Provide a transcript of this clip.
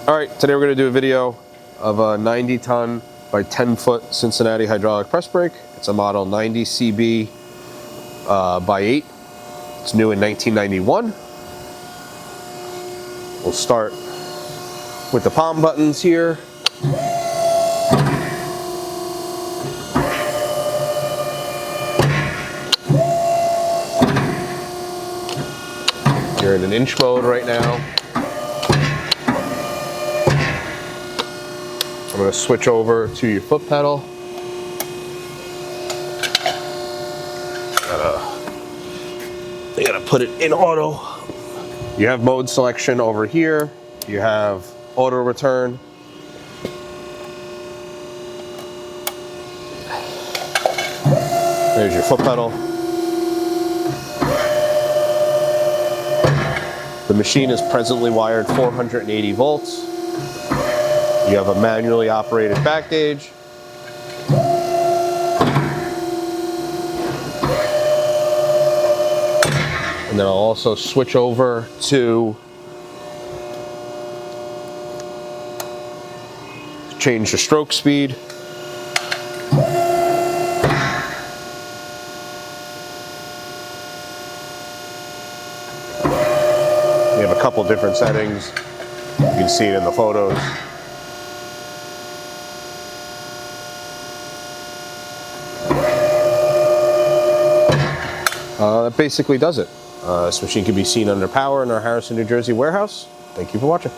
Alright, today we're going to do a video of a 90-ton by 10-foot Cincinnati hydraulic press brake. It's a model 90 CB by 8. It's new in 1991. We'll start with the palm buttons here. You're in an inch mode right now. I'm going to switch over to your foot pedal. I gotta put it in auto. You have mode selection over here. You have auto return. There's your foot pedal. The machine is presently wired 480 volts. You have a manually operated back gauge. And then I'll also switch over to change the stroke speed. You have a couple different settings. You can see it in the photos. That basically does it. This machine can be seen under power in our Harrison, New Jersey warehouse. Thank you for watching.